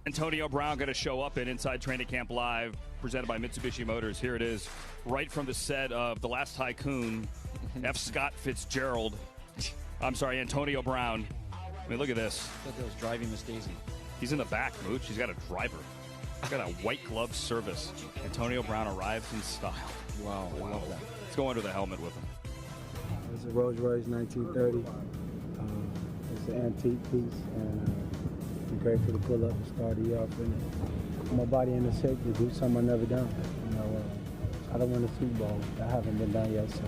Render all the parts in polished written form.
Antonio Brown going to show up in Inside Training Camp Live, presented by Mitsubishi Motors. Here it is, right from the set of The Last Tycoon, F. Scott Fitzgerald. I'm sorry, Antonio Brown. I mean, look at this. I thought that was driving Miss Daisy. He's in the back, Mooch. He's got a driver. He's got a white glove service. Antonio Brown arrives in style. Wow, I love that. Let's go under the helmet with him. It's a Rolls Royce 1930. It's an antique piece, and I'm grateful to pull up and start the year off in it. Put my body in the shape to do something I've never done. I don't win a Super Bowl. That haven't been done yet, so.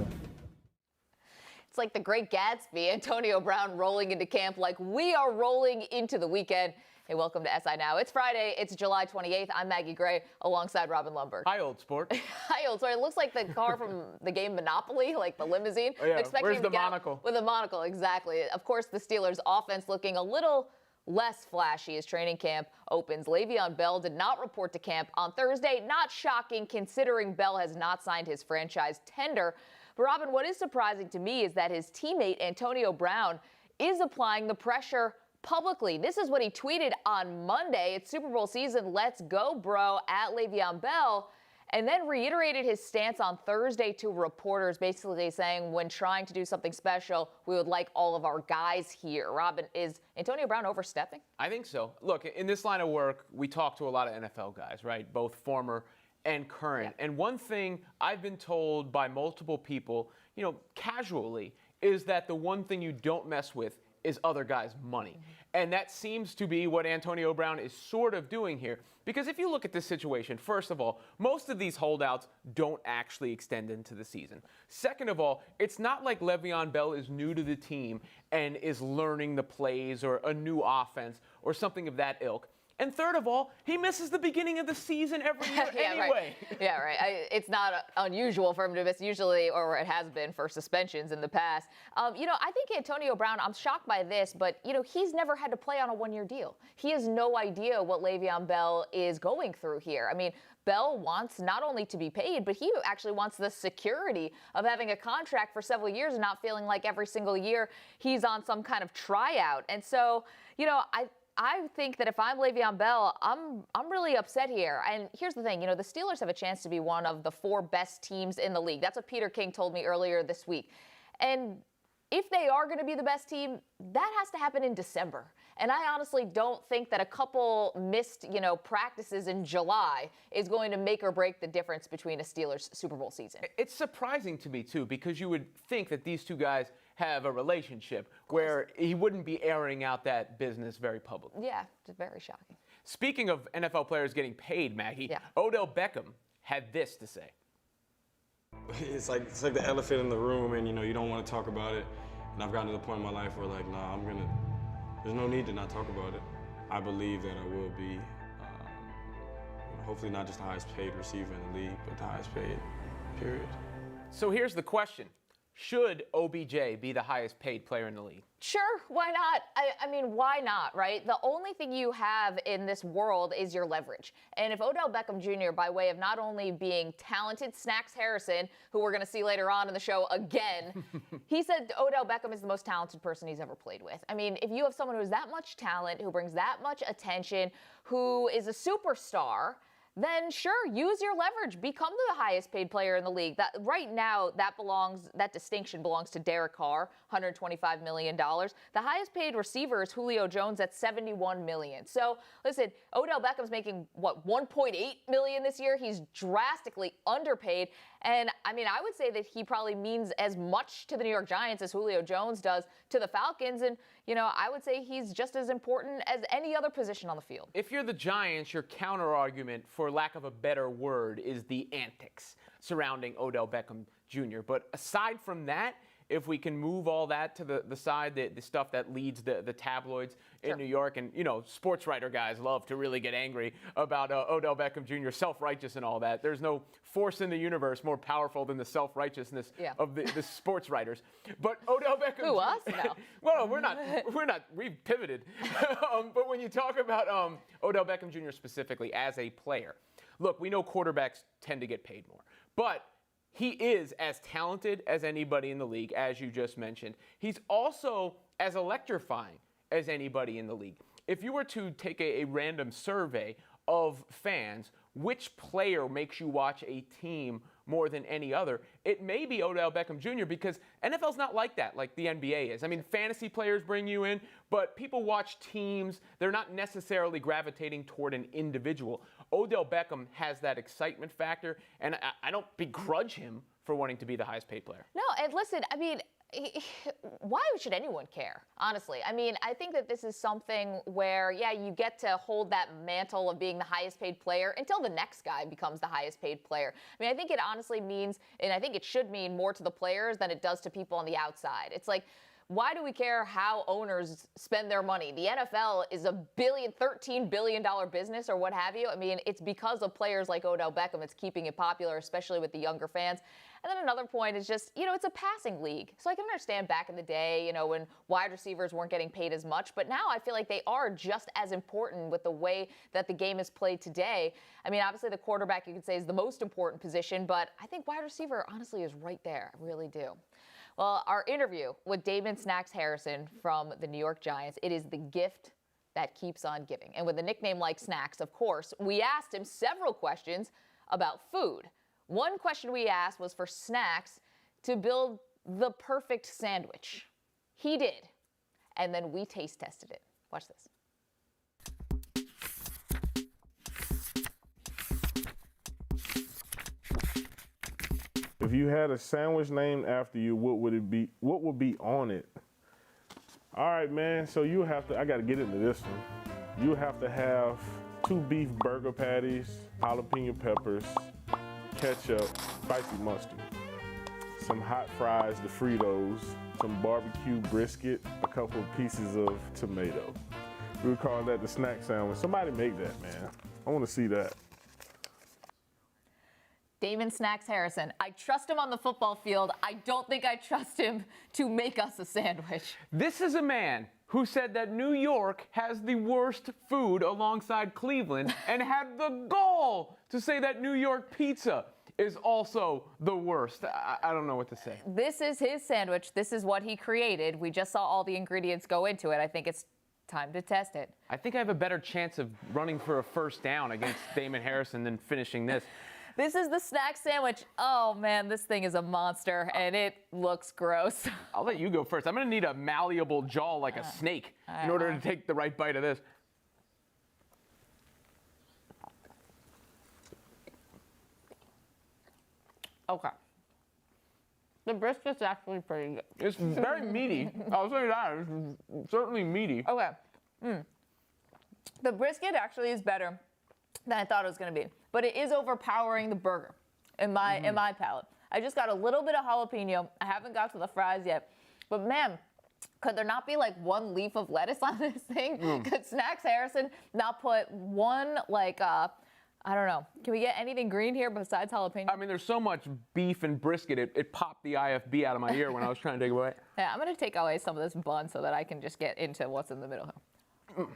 It's like the Great Gatsby, Antonio Brown rolling into camp like we are rolling into the weekend. Hey, welcome to SI Now. It's Friday. It's July 28th. I'm Maggie Gray alongside Robin Lundberg. Hi, old sport. Hi, old sport. It looks like the car from the game Monopoly, like the limousine. Oh, yeah. Where's the monocle? With a monocle, exactly. Of course, the Steelers' offense looking a little less flashy as training camp opens. LeVeon Bell did not report to camp on Thursday. Not shocking, considering Bell has not signed his franchise tender. But Robin, what is surprising to me is that his teammate Antonio Brown is applying the pressure publicly. This is what he tweeted on Monday. It's Super Bowl season. Let's go, bro, at Le'Veon Bell. And then reiterated his stance on Thursday to reporters, basically saying when trying to do something special, we would like all of our guys here. Robin, is Antonio Brown overstepping? I think so. Look, in this line of work, we talk to a lot of NFL guys, right? Both former and current. Yeah. And one thing I've been told by multiple people, casually, is that the one thing you don't mess with is other guys' money. Mm-hmm. And that seems to be what Antonio Brown is sort of doing here. Because if you look at this situation, first of all, most of these holdouts don't actually extend into the season. Second of all, it's not like Le'Veon Bell is new to the team and is learning the plays or a new offense or something of that ilk. And third of all, he misses the beginning of the season every year anyway. Right. Yeah, right. It's not unusual for him to miss usually, or it has been for suspensions in the past. I think Antonio Brown, I'm shocked by this, but, he's never had to play on a one-year deal. He has no idea what Le'Veon Bell is going through here. I mean, Bell wants not only to be paid, but he actually wants the security of having a contract for several years and not feeling like every single year he's on some kind of tryout. And so, I think that if I'm Le'Veon Bell, I'm really upset here. And here's the thing, the Steelers have a chance to be one of the 4 best teams in the league. That's what Peter King told me earlier this week. And if they are going to be the best team, that has to happen in December. And I honestly don't think that a couple missed, practices in July is going to make or break the difference between a Steelers Super Bowl season. It's surprising to me, too, because you would think that these two guys have a relationship where he wouldn't be airing out that business very publicly. Yeah, it's very shocking. Speaking of NFL players getting paid, Maggie, yeah. Odell Beckham had this to say. It's like the elephant in the room, and you don't want to talk about it. And I've gotten to the point in my life where there's no need to not talk about it. I believe that I will be, hopefully not just the highest paid receiver in the league, but the highest paid, period. So here's the question. Should OBJ be the highest paid player in the league? Sure, why not? I mean, why not, right? The only thing you have in this world is your leverage. And if Odell Beckham Jr., by way of not only being talented Snacks Harrison, who we're going to see later on in the show again, he said Odell Beckham is the most talented person he's ever played with. I mean, if you have someone who has that much talent, who brings that much attention, who is a superstar, then sure, use your leverage. Become the highest paid player in the league. That right now, that distinction belongs to Derek Carr, $125 million. The highest paid receiver is Julio Jones at $71 million. So listen, Odell Beckham's making, $1.8 million this year? He's drastically underpaid. And I mean, I would say that he probably means as much to the New York Giants as Julio Jones does to the Falcons. And, I would say he's just as important as any other position on the field. If you're the Giants, your counter argument, for lack of a better word, is the antics surrounding Odell Beckham Jr. But aside from that, if we can move all that to the side, the stuff that leads the tabloids in New York, and, sports writer guys love to really get angry about Odell Beckham Jr., self-righteous and all that. There's no force in the universe more powerful than the self-righteousness of the sports writers. But Odell Beckham Who, us? No. Well, we're not, we've pivoted. But when you talk about Odell Beckham Jr. specifically as a player, look, we know quarterbacks tend to get paid more. But he is as talented as anybody in the league, as you just mentioned. He's also as electrifying as anybody in the league. If you were to take a random survey of fans, which player makes you watch a team more than any other, it may be Odell Beckham Jr. because NFL's not like that, like the NBA is. I mean, fantasy players bring you in, but people watch teams. They're not necessarily gravitating toward an individual. Odell Beckham has that excitement factor, and I don't begrudge him for wanting to be the highest paid player. No, and listen, I mean, why should anyone care, honestly? I mean, I think that this is something where, yeah, you get to hold that mantle of being the highest paid player until the next guy becomes the highest paid player. I mean, I think it honestly means, and I think it should mean more to the players than it does to people on the outside. It's like, why do we care how owners spend their money? The NFL is a $13 billion business or what have you. I mean, it's because of players like Odell Beckham it's keeping it popular, especially with the younger fans. And then another point is just, it's a passing league. So I can understand back in the day, when wide receivers weren't getting paid as much. But now I feel like they are just as important with the way that the game is played today. I mean, obviously the quarterback, you could say, is the most important position. But I think wide receiver, honestly, is right there. I really do. Well, our interview with Damon Snacks Harrison from the New York Giants, it is the gift that keeps on giving. And with a nickname like Snacks, of course, we asked him several questions about food. One question we asked was for Snacks to build the perfect sandwich. He did. And then we taste tested it. Watch this. If you had a sandwich named after you, what would it be? What would be on it? All right, man. So you have to, I got to get into this one. You have to have 2 beef burger patties, jalapeno peppers, ketchup, spicy mustard, some hot fries, the Fritos, some barbecue brisket, a couple of pieces of tomato. We would call that the snack sandwich. Somebody make that, man. I want to see that. Damon Snacks Harrison. I trust him on the football field. I don't think I trust him to make us a sandwich. This is a man who said that New York has the worst food alongside Cleveland and had the gall to say that New York pizza is also the worst. I don't know what to say. This is his sandwich. This is what he created. We just saw all the ingredients go into it. I think it's time to test it. I think I have a better chance of running for a first down against Damon Harrison than finishing this. This is the snack sandwich. Oh, man, this thing is a monster, and it looks gross. I'll let you go first. I'm going to need a malleable jaw like a snake in order to take the right bite of this. Okay. The brisket's actually pretty good. It's very meaty. I'll say that. It's certainly meaty. Okay. The brisket actually is better than I thought it was going to be. But it is overpowering the burger in my palate. I just got a little bit of jalapeno. I haven't got to the fries yet. But man, could there not be like 1 leaf of lettuce on this thing? Could Snacks Harrison not put one I don't know. Can we get anything green here besides jalapeno? I mean, there's so much beef and brisket, it popped the IFB out of my ear when I was trying to take it away. Yeah, I'm going to take away some of this bun so that I can just get into what's in the middle here.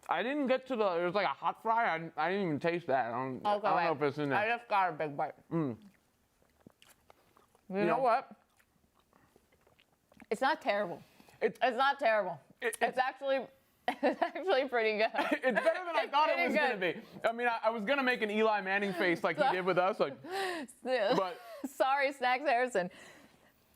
I didn't get to it was like a hot fry. I didn't even taste that. I don't know if it's in there. I just got a big bite. You know what? It's not terrible. It's not terrible. It's actually pretty good. It's better than I thought it was going to be. I mean, I was going to make an Eli Manning face like he did with us. But sorry, Snacks Harrison.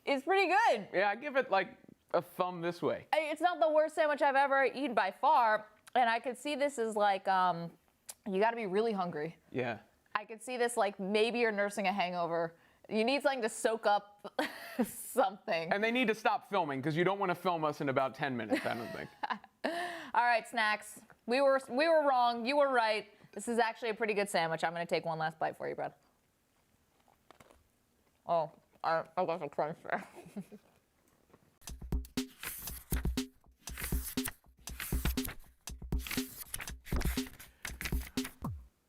It's pretty good. Yeah, I give it like a thumb this way. It's not the worst sandwich I've ever eaten by far. And I could see this as like, you got to be really hungry. Yeah. I could see this like maybe you're nursing a hangover. You need something to soak up something. And they need to stop filming because you don't want to film us in about 10 minutes, I don't think. All right, Snacks. We were wrong. You were right. This is actually a pretty good sandwich. I'm going to take one last bite for you, Brad. Oh, I got a crunch there.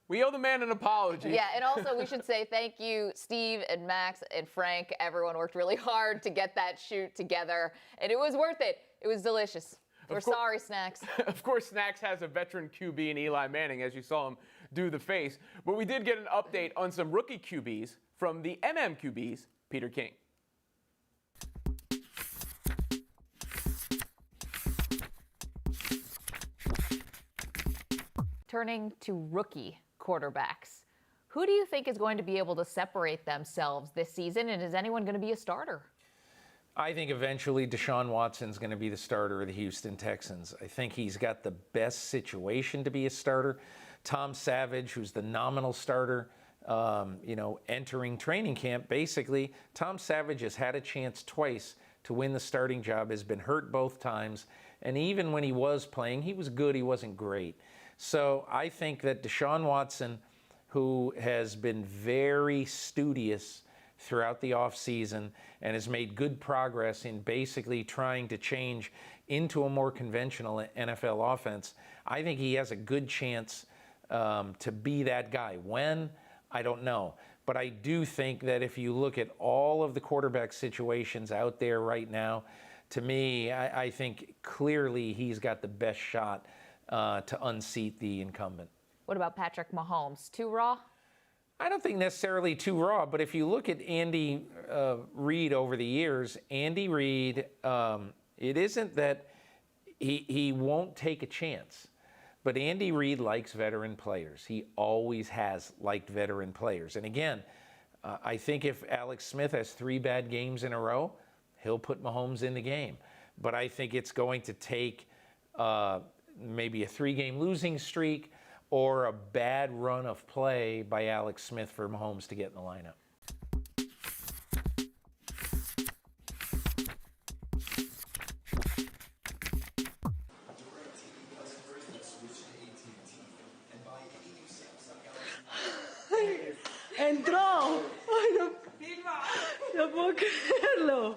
We owe the man an apology. Yeah, and also we should say thank you, Steve and Max and Frank. Everyone worked really hard to get that shoot together, and it was worth it. It was delicious. We're sorry, Snacks. Of course, Snacks has a veteran QB in Eli Manning, as you saw him do the face. But we did get an update on some rookie QBs from the QBs, Peter King. turning to rookie quarterbacks. Who do you think is going to be able to separate themselves this season, and is anyone going to be a starter? I think eventually Deshaun Watson's going to be the starter of the Houston Texans. I think he's got the best situation to be a starter. Tom Savage, who's the nominal starter, entering training camp, basically, Tom Savage has had a chance twice to win the starting job, has been hurt both times, and even when he was playing, he was good, he wasn't great. So I think that Deshaun Watson, who has been very studious throughout the offseason and has made good progress in basically trying to change into a more conventional NFL offense, I think he has a good chance to be that guy. When? I don't know. But I do think that if you look at all of the quarterback situations out there right now, to me, I think clearly he's got the best shot to unseat the incumbent. What about Patrick Mahomes? Too raw? I don't think necessarily too raw, but if you look at Andy Reid over the years, Andy Reid, it isn't that he won't take a chance, but Andy Reid likes veteran players. He always has liked veteran players. And again, I think if Alex Smith has 3 bad games in a row, he'll put Mahomes in the game. But I think it's going to take maybe a 3-game losing streak or a bad run of play by Alex Smith for Mahomes to get in the lineup. Entró. Ay, no, no puedo creerlo.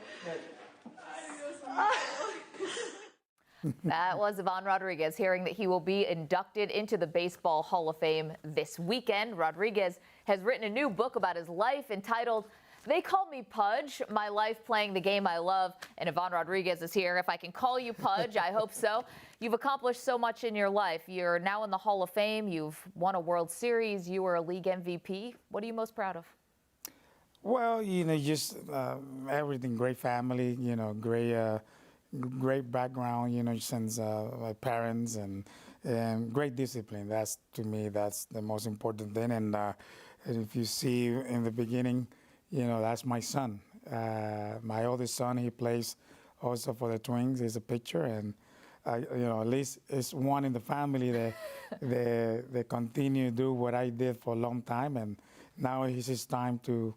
That was Ivan Rodriguez hearing that he will be inducted into the Baseball Hall of Fame this weekend. Rodriguez has written a new book about his life entitled They Call Me Pudge, My Life Playing the Game I Love. And Ivan Rodriguez is here. If I can call you Pudge, I hope so. You've accomplished so much in your life. You're now in the Hall of Fame. You've won a World Series. You were a league MVP. What are you most proud of? Well, just everything. Great family, great background, since my parents and great discipline. That's, to me, that's the most important thing. And if you see in the beginning, that's my son. My oldest son, he plays also for the Twins. He's a pitcher, and at least it's one in the family that they continue to do what I did for a long time, and now it's his time to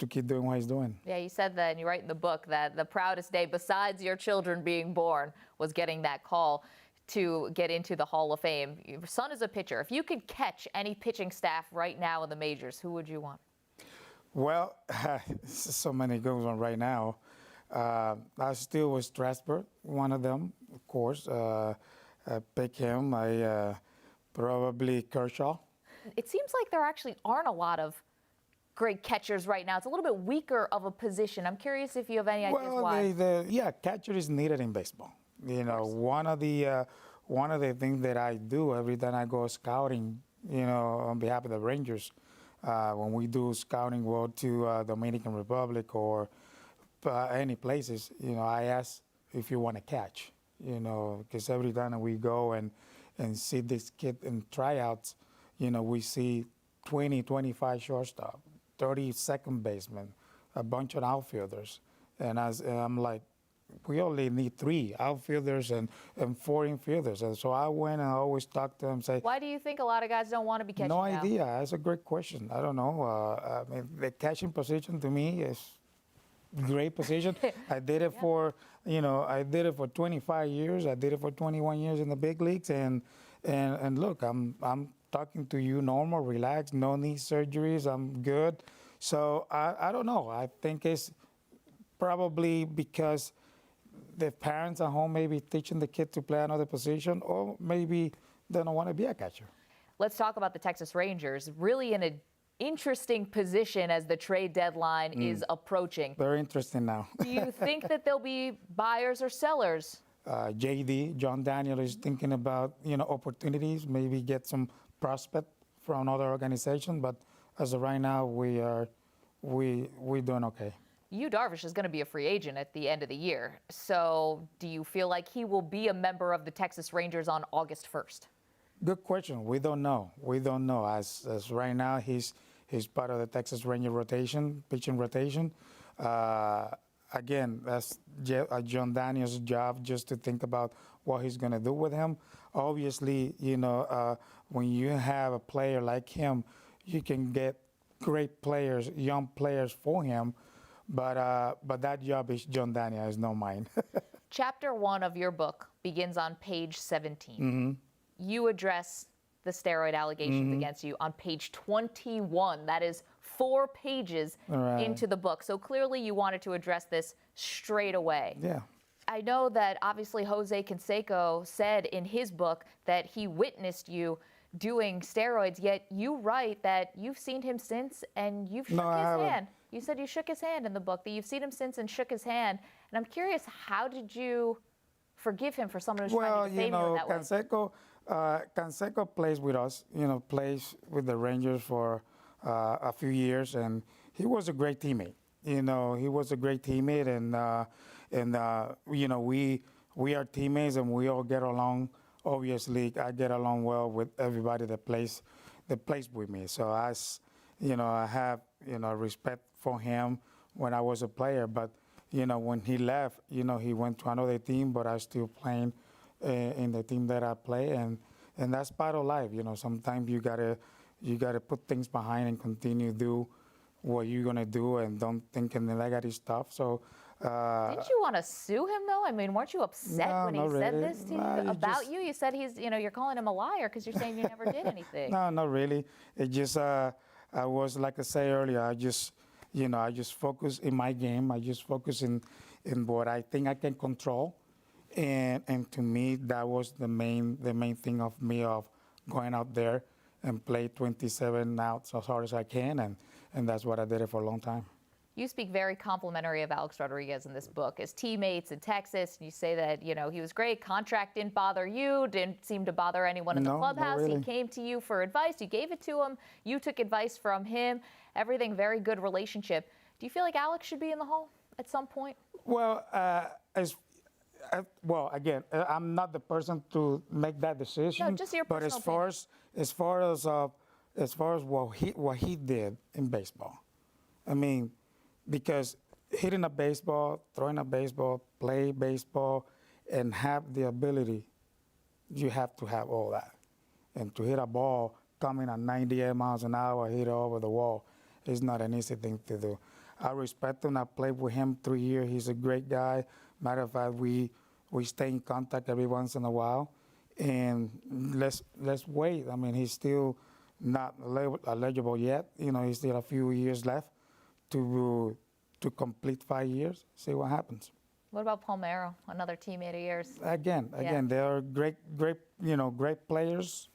keep doing what he's doing. Yeah, you said that, and you write in the book that the proudest day, besides your children being born, was getting that call to get into the Hall of Fame. Your son is a pitcher. If you could catch any pitching staff right now in the majors, who would you want? Well, so many good ones right now. I still was Strasburg, one of them, of course. I pick him. I probably Kershaw. It seems like there actually aren't a lot of great catchers right now. It's a little bit weaker of a position. I'm curious if you have any ideas why. Catcher is needed in baseball. One of the things that I do every time I go scouting, on behalf of the Rangers, when we do scouting, go to Dominican Republic or any places, I ask if you want to catch, because every time we go and see this kid in tryouts, we see 20, 25 shortstop, 30 second basemen, a bunch of outfielders. And I'm like, we only need 3 outfielders and 4 infielders. And so I went and I always talk to them, say, why do you think a lot of guys don't want to be catching no now? idea. That's a great question. I don't know. I mean, the catching position to me is great position. I did it for, I did it for 25 years. I did it for 21 years in the big leagues. And look, I'm talking to you normal, relaxed, no knee surgeries. I'm good. So I don't know. I think it's probably because the parents at home may be teaching the kid to play another position, or maybe they don't want to be a catcher. Let's talk about the Texas Rangers. Really in an interesting position as the trade deadline is approaching. Very interesting now. Do you think that there'll be buyers or sellers? JD, John Daniel, is thinking about opportunities, maybe get some prospect from another organization. But as of right now, we're doing okay. Yu Darvish is going to be a free agent at the end of the year. So do you feel like he will be a member of the Texas Rangers on August 1st? Good question. We don't know. As right now, he's part of the Texas Ranger rotation, pitching rotation. Again, that's John Daniels' job, just to think about what he's going to do with him. Obviously, when you have a player like him, you can get great players, young players for him. But that job is John Daniels, not mine. Chapter 1 of your book begins on page 17. Mm-hmm. You address the steroid allegations against you on page 21. That is 4 pages into the book. So clearly you wanted to address this straight away. Yeah. I know that obviously Jose Canseco said in his book that he witnessed you doing steroids, yet you write that you've seen him since and you've shook his hand. You said you shook his hand in the book, that you've seen him since and shook his hand. And I'm curious, how did you forgive him for someone who's trying to defame you in that way? Canseco plays with us, plays with the Rangers for a few years, and he was a great teammate. He was a great teammate, and we are teammates, and we all get along. Obviously, I get along well with everybody that plays with me. So I have respect for him when I was a player, but when he left, he went to another team, but I still playing in the team that I play, and that's part of life. Sometimes you gotta put things behind and continue to do what you're gonna do, and don't think in the negative stuff. So. Didn't you want to sue him though? I mean, weren't you upset when he said this to you about you? You said you're calling him a liar because you're saying you never did anything. No, not really. It just I was, like I said earlier, I just focus in my game. I just focus in what I think I can control, and to me that was the main thing of me, of going out there and play 27 outs as hard as I can, and that's what I did it for a long time. You speak very complimentary of Alex Rodriguez in this book as teammates in Texas. And you say that, he was great. Contract didn't bother you, didn't seem to bother anyone in the clubhouse. Really. He came to you for advice. You gave it to him. You took advice from him. Everything, very good relationship. Do you feel like Alex should be in the Hall at some point? Well, again, I'm not the person to make that decision. No, just your personal But as far as what he did in baseball, I mean, because hitting a baseball, throwing a baseball, play baseball, and have the ability, you have to have all that. And to hit a ball coming at 98 miles an hour, hit it over the wall, is not an easy thing to do. I respect him. I played with him 3 years. He's a great guy. Matter of fact, we stay in contact every once in a while. And let's wait. I mean, he's still not eligible yet. He's still a few years left to complete 5 years, see what happens. What about Palmeiro, another teammate of yours? Again, they are great players.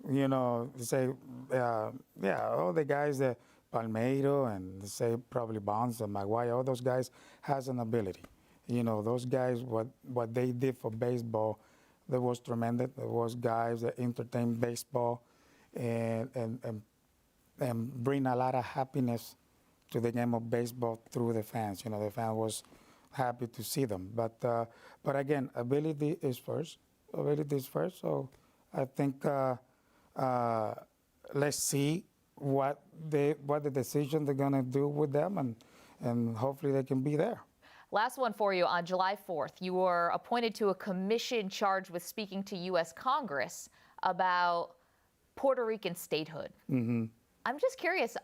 Say, all the guys that Palmeiro and say probably Bonds and Maguire, all those guys has an ability. Those guys, what they did for baseball, that was tremendous. There was guys that entertained baseball and bring a lot of happiness to the game of baseball through the fans. The fan was happy to see them. But again, ability is first. So I think let's see what the decision they're gonna do with them, and hopefully they can be there. Last one for you. On July 4th, you were appointed to a commission charged with speaking to U.S. Congress about Puerto Rican statehood. Mm-hmm. I'm just curious,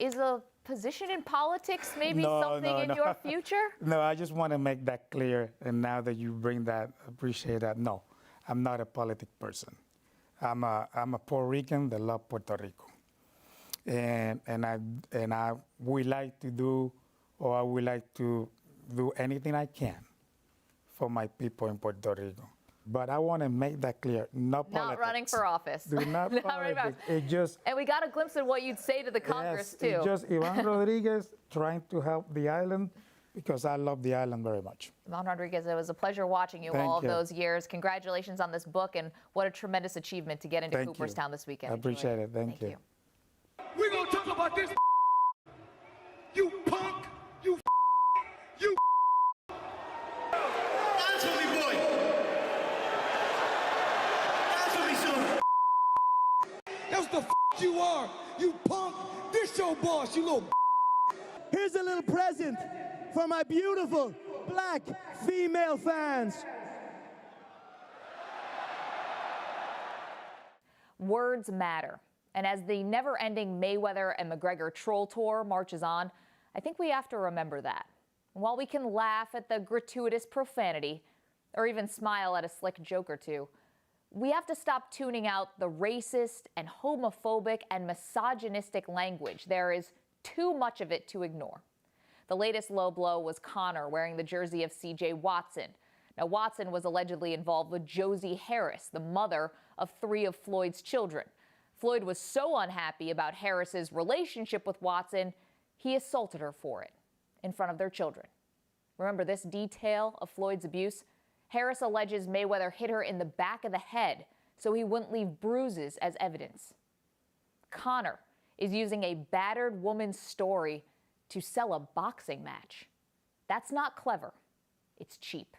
is a position in politics maybe something in your future? No, I just want to make that clear. And now that you bring that, appreciate that. No, I'm not a politic person. I'm a Puerto Rican that love Puerto Rico. And I would like to do, or I would like to do anything I can for my people in Puerto Rico. But I want to make that clear. Not running for office. Do not politics. It just. And we got a glimpse of what you'd say to the Congress too. It's just Ivan Rodriguez trying to help the island, because I love the island very much. Ivan Rodriguez, it was a pleasure watching you all of those years. Congratulations on this book, and what a tremendous achievement to get into Cooperstown this weekend. I appreciate it. Thank you. We're gonna talk about this. You punk. You. Answer me, boy. Answer me, son. you are, you punk. This your boss, you little. Here's a little present for my beautiful black female fans. Words matter. And as the never-ending Mayweather and McGregor troll tour marches on, I think we have to remember that. While we can laugh at the gratuitous profanity, or even smile at a slick joke or two, we have to stop tuning out the racist and homophobic and misogynistic language. There is too much of it to ignore. The latest low blow was Conor wearing the jersey of C.J. Watson. Now, Watson was allegedly involved with Josie Harris, the mother of 3 of Floyd's children. Floyd was so unhappy about Harris's relationship with Watson, he assaulted her for it in front of their children. Remember this detail of Floyd's abuse? Harris alleges Mayweather hit her in the back of the head so he wouldn't leave bruises as evidence. Conor is using a battered woman's story to sell a boxing match. That's not clever. It's cheap.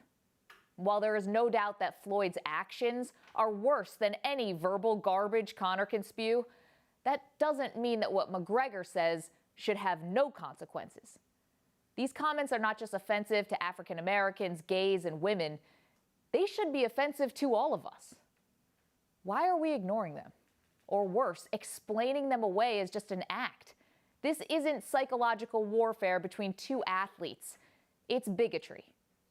While there is no doubt that Floyd's actions are worse than any verbal garbage Conor can spew, that doesn't mean that what McGregor says should have no consequences. These comments are not just offensive to African Americans, gays, and women. They should be offensive to all of us. Why are we ignoring them? Or worse, explaining them away as just an act? This isn't psychological warfare between 2 athletes. It's bigotry,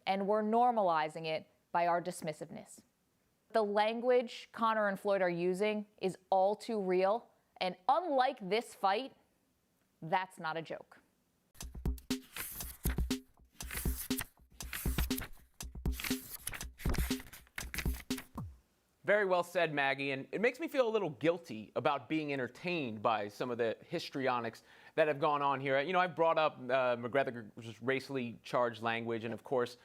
and we're normalizing it by our dismissiveness. The language Conor and Floyd are using is all too real, and unlike this fight, that's not a joke. Very well said, Maggie, and it makes me feel a little guilty about being entertained by some of the histrionics that have gone on here. You know, I've brought up McGregor's racially charged language and, of course,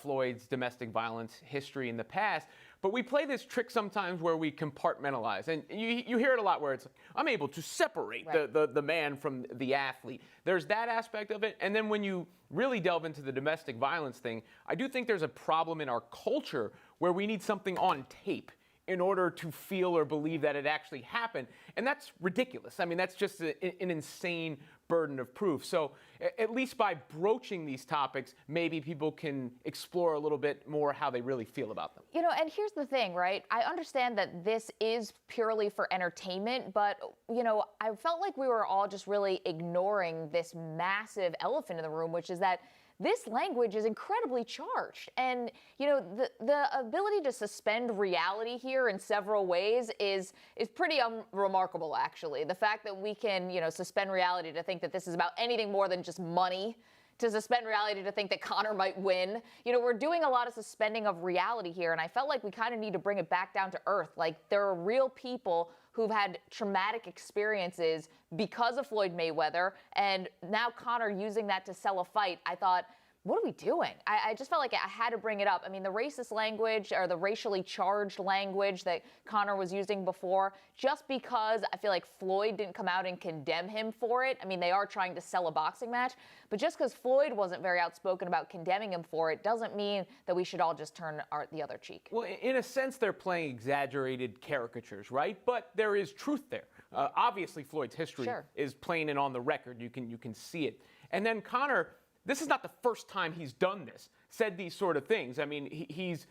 Floyd's domestic violence history in the past, but we play this trick sometimes where we compartmentalize, and you hear it a lot where it's like, I'm able to separate the man from the athlete. There's that aspect of it, and then when you really delve into the domestic violence thing, I do think there's a problem in our culture where we need something on tape in order to feel or believe that it actually happened. And that's ridiculous. I mean, that's just an insane burden of proof. So at least by broaching these topics, maybe people can explore a little bit more how they really feel about them. You know, and here's the thing, right? I understand that this is purely for entertainment, but, you know, I felt like we were all just really ignoring this massive elephant in the room, which is that this language is incredibly charged. And, you know, the ability to suspend reality here in several ways is pretty remarkable, actually. The fact that we can, you know, suspend reality to think that this is about anything more than just money, to suspend reality to think that Conor might win. You know, we're doing a lot of suspending of reality here, and I felt like we kind of need to bring it back down to earth. Like, there are real people who've had traumatic experiences because of Floyd Mayweather, and now Conor using that to sell a fight. I thought, what are we doing? I just felt like I had to bring it up. I mean, the racist language or the racially charged language that Conor was using before, just because I feel like Floyd didn't come out and condemn him for it. I mean, they are trying to sell a boxing match, but just because Floyd wasn't very outspoken about condemning him for it doesn't mean that we should all just turn the other cheek. Well, in a sense, they're playing exaggerated caricatures, right? But there is truth there. Obviously, Floyd's history is plain and on the record. You can see it. And then Conor, this is not the first time he's done this, said these sort of things. I mean, he's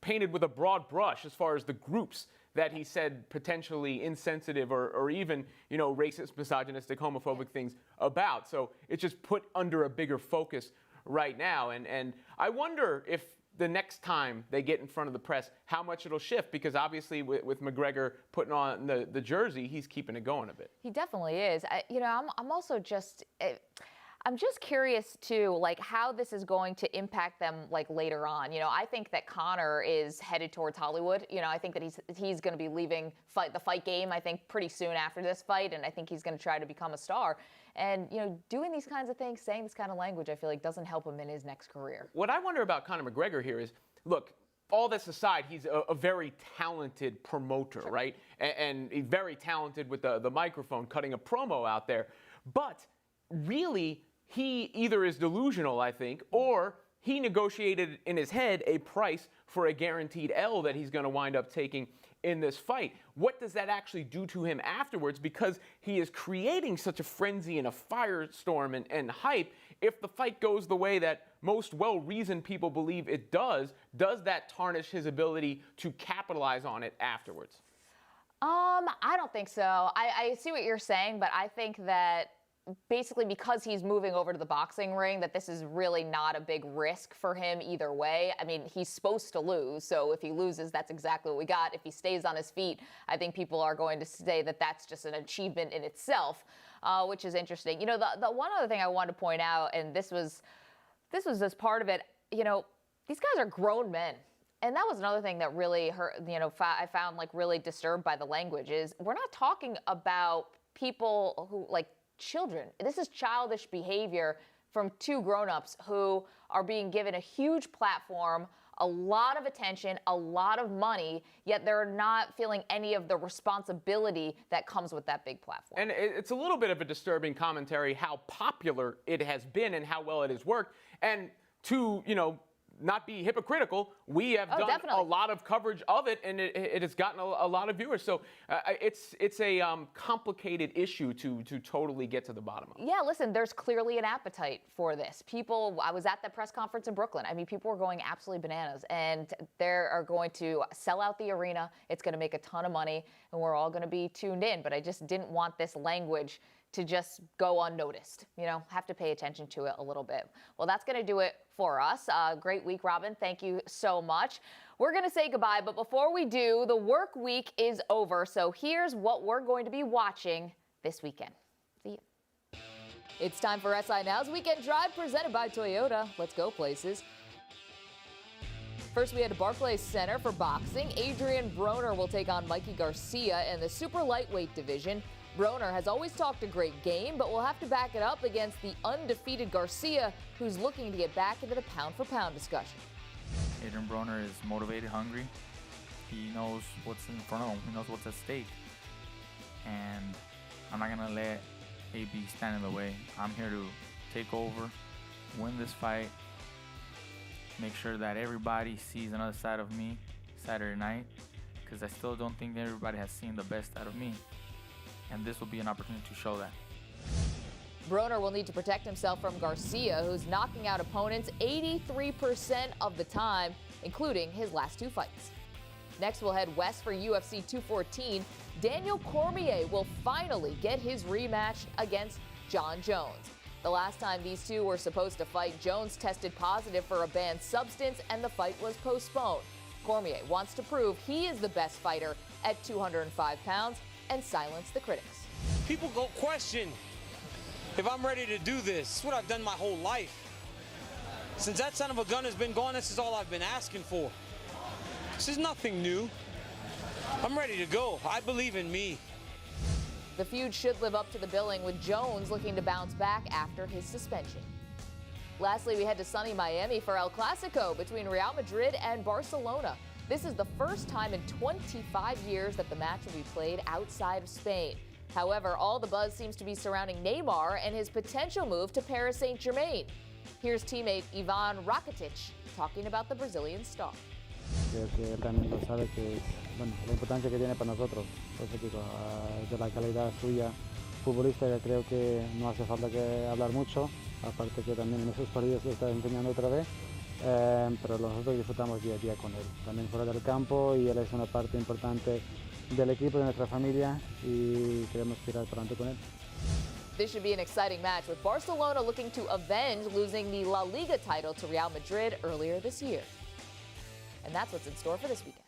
painted with a broad brush as far as the groups that he said potentially insensitive or even, you know, racist, misogynistic, homophobic things about. So it's just put under a bigger focus right now. And I wonder if the next time they get in front of the press, how much it'll shift, because obviously with McGregor putting on the jersey, he's keeping it going a bit. He definitely is. You know, I'm also just... I'm just curious, too, like, how this is going to impact them, like, later on. You know, I think that Conor is headed towards Hollywood. You know, I think that he's going to be leaving the fight game, I think, pretty soon after this fight, and I think he's going to try to become a star. And, you know, doing these kinds of things, saying this kind of language, I feel like doesn't help him in his next career. What I wonder about Conor McGregor here is, look, all this aside, he's a very talented promoter, right? And he's very talented with the microphone, cutting a promo out there. But really, he either is delusional, I think, or he negotiated in his head a price for a guaranteed L that he's going to wind up taking in this fight. What does that actually do to him afterwards? Because he is creating such a frenzy and a firestorm and hype. If the fight goes the way that most well-reasoned people believe it does that tarnish his ability to capitalize on it afterwards? I don't think so. I see what you're saying, but I think that basically because he's moving over to the boxing ring, that this is really not a big risk for him either way. I mean, he's supposed to lose, so if he loses, that's exactly what we got. If he stays on his feet, I think people are going to say that that's just an achievement in itself, which is interesting. You know, the one other thing I wanted to point out, and this was as part of it, you know, these guys are grown men. And that was another thing that really hurt, you know, I found like really disturbed by the language is we're not talking about people who like children. This is childish behavior from two grown-ups who are being given a huge platform, a lot of attention, a lot of money, yet they're not feeling any of the responsibility that comes with that big platform. And it's a little bit of a disturbing commentary how popular it has been and how well it has worked. And to, you know, not be hypocritical, we have done definitely a lot of coverage of it, and it has gotten a lot of viewers. So it's a complicated issue to totally get to the bottom of. Yeah, listen, there's clearly an appetite for this. People, I was at that press conference in Brooklyn. I mean, people were going absolutely bananas, and they are going to sell out the arena. It's going to make a ton of money, and we're all going to be tuned in. But I just didn't want this language to just go unnoticed, you know, have to pay attention to it a little bit. Well, that's going to do it for us. Great week, Robin. Thank you so much. We're going to say goodbye, but before we do, the work week is over. So here's what we're going to be watching this weekend. See you. It's time for SI Now's Weekend Drive presented by Toyota. Let's go places. First, we head to Barclays Center for boxing. Adrian Broner will take on Mikey Garcia in the super lightweight division. Broner has always talked a great game, but will have to back it up against the undefeated Garcia, who's looking to get back into the pound-for-pound discussion. Adrian Broner is motivated, hungry. He knows what's in front of him. He knows what's at stake. And I'm not going to let AB stand in the way. I'm here to take over, win this fight, make sure that everybody sees another side of me Saturday night, because I still don't think everybody has seen the best out of me. And this will be an opportunity to show that. Broner will need to protect himself from Garcia, who's knocking out opponents 83% of the time, including his last two fights. Next, we'll head west for UFC 214. Daniel Cormier will finally get his rematch against John Jones. The last time these two were supposed to fight, Jones tested positive for a banned substance and the fight was postponed. Cormier wants to prove he is the best fighter at 205 pounds and silence the critics. People go question if I'm ready to do this. It's what I've done my whole life. Since that son of a gun has been gone, this is all I've been asking for. This is nothing new. I'm ready to go. I believe in me. The feud should live up to the billing, with Jones looking to bounce back after his suspension. Lastly, we head to sunny Miami for El Clasico between Real Madrid and Barcelona. This is the first time in 25 years that the match will be played outside of Spain. However, all the buzz seems to be surrounding Neymar and his potential move to Paris Saint-Germain. Here's teammate Ivan Rakitic talking about the Brazilian star. Creo que él también lo sabe que, bueno, la importancia que tiene para nosotros. Por eso digo, de la calidad suya futbolística creo que no hace falta que hablar mucho. Aparte que también en esos partidos lo está enseñando otra vez. Pero nosotros disfrutamos día a día con él, también fuera del campo, y él es una parte importante del equipo, de nuestra familia, y queremos tirar para adelante con él. This should be an exciting match, with Barcelona looking to avenge losing the La Liga title to Real Madrid earlier this year. And that's what's in store for this weekend.